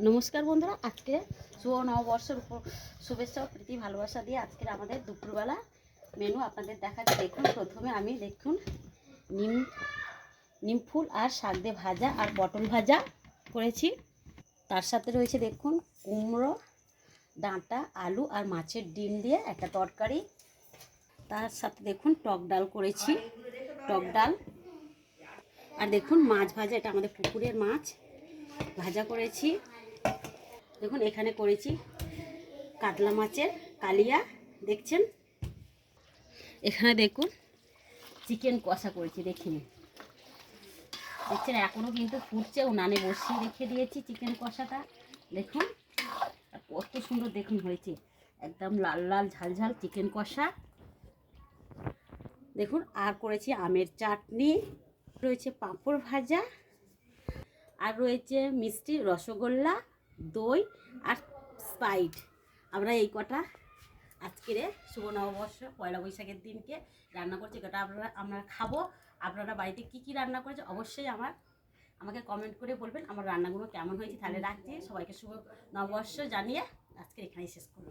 নমস্কার বন্ধুরা, আজকে শুভ নববর্ষের উপর শুভেচ্ছা ও প্রীতি ভালোবাসা দিয়ে আজকের আমাদের দুপুরবেলা মেনু আপনাদের দেখাচ্ছি। দেখুন, প্রথমে আমি নিম নিম ফুল আর শাক দিয়ে ভাজা আর পটল ভাজা করেছি। তার সাথে রয়েছে দেখুন কুমড়ো ডাঁটা, আলু আর মাছের ডিম দিয়ে একটা তরকারি। তার সাথে দেখুন টক ডাল করেছি, টক ডাল। আর দেখুন মাছ ভাজা, এটা আমাদের পুকুরের মাছ ভাজা করেছি। দেখুন এখানে করেছি কাতলা মাছের কালিয়া, দেখছেন। এখানে দেখুন চিকেন কষা করেছি, দেখছেন এখনও কিন্তু ফুটছে। উনানে বসিয়ে রেখে দিয়েছি চিকেন কষাটা। দেখুন কত সুন্দর দেখুন হয়েছে, একদম লাল লাল ঝাল ঝাল চিকেন কষা। দেখুন আর করেছি আমের চাটনি, রয়েছে পাঁপড় ভাজা, আর রয়েছে মিষ্টি রসগোল্লা, দই আর স্প্রাইট। আমরা এই কটা আজকের শুভ নববর্ষ পয়লা বৈশাখের দিনকে রান্না করছি। এটা আমরা খাবো। আপনারা বাড়িতে কি কি রান্না করেছে অবশ্যই আমাকে কমেন্ট করে বলবেন আমার রান্নাগুলো কেমন হয়েছে। তাহলে রাখছি, সবাইকে শুভ নববর্ষ জানিয়ে আজকে এখানেই শেষ করব।